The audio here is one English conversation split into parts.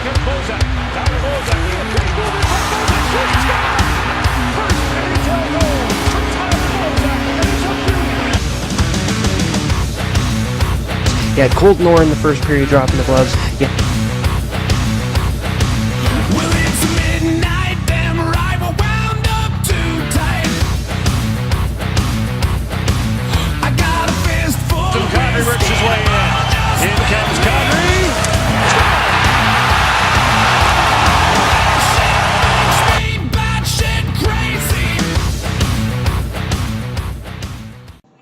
comes Bozak. Tyler Bozak with a big move in front. Bozak shoots, scores! First NHL goal for Tyler Bozak, and it's a beauty. You had Colton Orr in the first period dropping the gloves. Yeah. Well, it's midnight, damn right, we're wound up too tight. I got a fistful of Kadri works his way in. In comes Kadri.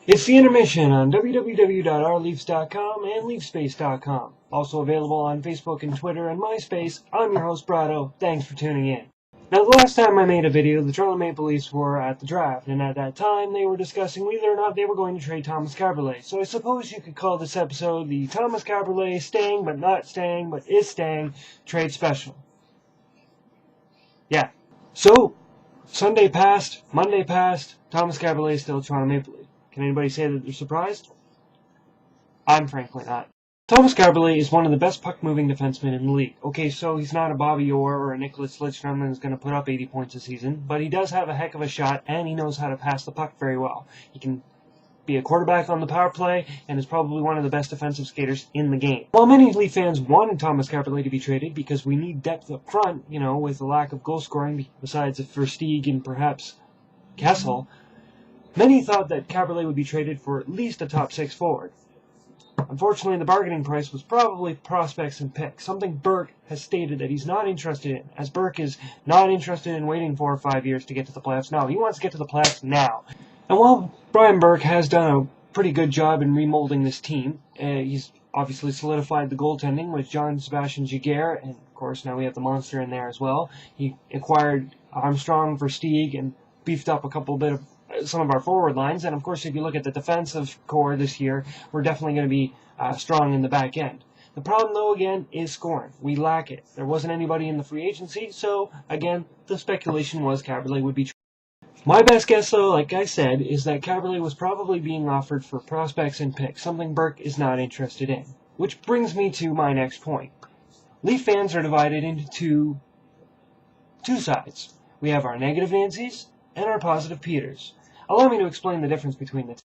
It's the Intermission on www.ourleafs.com and leafspace.com. Also available on Facebook and Twitter and MySpace. I'm your host, Brado. Thanks for tuning in. Now, the last time I made a video, the Toronto Maple Leafs were at the draft, and at that time, they were discussing whether or not they were going to trade Thomas Kaberle. So I suppose you could call this episode the Thomas Kaberle staying but not staying but is staying trade special. Yeah. So, Sunday passed, Monday passed, Thomas Kaberle is still Toronto Maple Leaf. Can anybody say that they're surprised? I'm frankly not. Thomas Kaberle is one of the best puck-moving defensemen in the league. Okay, so he's not a Bobby Orr or a Nicholas Lidstrom who's going to put up 80 points a season, but he does have a heck of a shot, and he knows how to pass the puck very well. He can be a quarterback on the power play, and is probably one of the best defensive skaters in the game. While many Leaf fans wanted Thomas Kaberle to be traded because we need depth up front, with the lack of goal scoring, besides Versteeg and perhaps Kessel, many thought that Kaberle would be traded for at least a top 6 forward. Unfortunately, the bargaining price was probably prospects and picks, something Burke has stated that he's not interested in, as Burke is not interested in waiting 4 or 5 years to get to the playoffs. No, he wants to get to the playoffs now. And while Brian Burke has done a pretty good job in remolding this team, he's obviously solidified the goaltending with Jean-Sébastien Giguère, and of course now we have the monster in there as well. He acquired Armstrong, Versteeg, and beefed up some of our forward lines, and of course if you look at the defensive core this year, we're definitely going to be strong in the back end. The problem though again is scoring. We lack it. There wasn't anybody in the free agency, so again the speculation was Kaberle would be traded. My best guess though, like I said, is that Kaberle was probably being offered for prospects and picks, something Burke is not interested in. Which brings me to my next point. Leaf fans are divided into two sides. We have our negative Nancys and our positive Peters. Allow me to explain the difference between the two.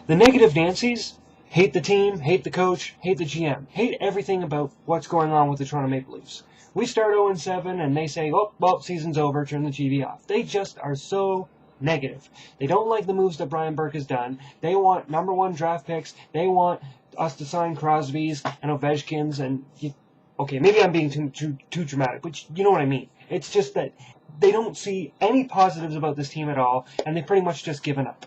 The negative Nancys hate the team, hate the coach, hate the GM, hate everything about what's going on with the Toronto Maple Leafs. We start 0-7 and they say, oh, well, season's over, turn the TV off. They just are so negative. They don't like the moves that Brian Burke has done. They want number 1 draft picks. They want us to sign Crosbys and Ovechkins and, okay, maybe I'm being too dramatic, but you know what I mean. It's just that they don't see any positives about this team at all, and they've pretty much just given up.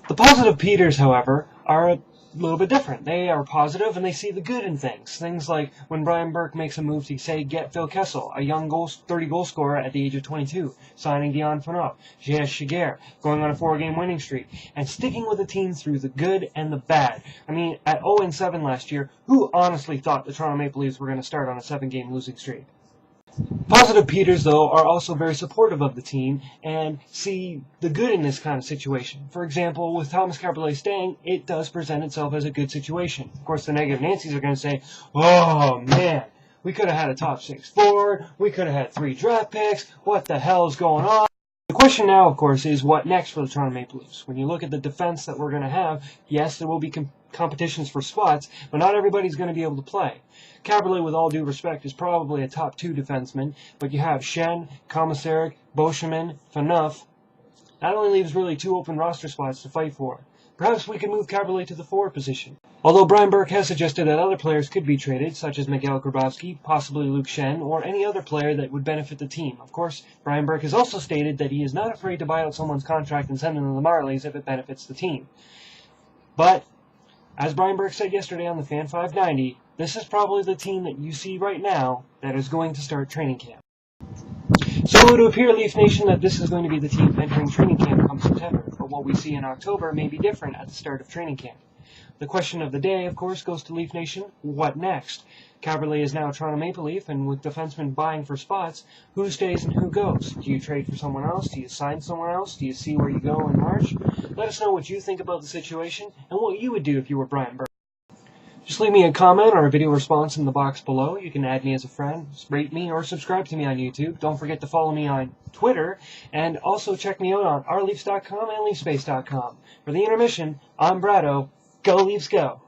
The positive Peters, however, are a little bit different. They are positive, and they see the good in things. Things like when Brian Burke makes a move to, say, get Phil Kessel, a young 30-goal scorer at the age of 22, signing Dion Phaneuf, Giguère, going on a 4-game winning streak, and sticking with the team through the good and the bad. I mean, at 0-7 last year, who honestly thought the Toronto Maple Leafs were going to start on a 7-game losing streak? Positive Peters, though, are also very supportive of the team and see the good in this kind of situation. For example, with Thomas Kaberle staying, it does present itself as a good situation. Of course, the negative Nancys are going to say, oh, man, we could have had a top 6 forward, we could have had 3 draft picks, what the hell is going on? The question now, of course, is what next for the Toronto Maple Leafs? When you look at the defense that we're going to have, yes, there will be competitions for spots, but not everybody's going to be able to play. Kaberle, with all due respect, is probably a top 2 defenseman, but you have Schenn, Komisarek, Beauchemin, Phaneuf. That only leaves really 2 open roster spots to fight for. Perhaps we can move Kaberle to the forward position. Although Brian Burke has suggested that other players could be traded, such as Miguel Grabowski, possibly Luke Schenn, or any other player that would benefit the team. Of course, Brian Burke has also stated that he is not afraid to buy out someone's contract and send them to the Marlies if it benefits the team. But, as Brian Burke said yesterday on the Fan 590, this is probably the team that you see right now that is going to start training camp. So it would appear, Leaf Nation, that this is going to be the team entering training camp come September, but what we see in October may be different at the start of training camp. The question of the day, of course, goes to Leaf Nation, what next? Kaberle is now a Toronto Maple Leaf, and with defensemen vying for spots, who stays and who goes? Do you trade for someone else? Do you sign someone else? Do you see where you go in March? Let us know what you think about the situation, and what you would do if you were Brian Burke. Just leave me a comment or a video response in the box below. You can add me as a friend, rate me, or subscribe to me on YouTube. Don't forget to follow me on Twitter, and also check me out on rleafs.com and leafspace.com. For the intermission, I'm Brado. Go Leafs, go!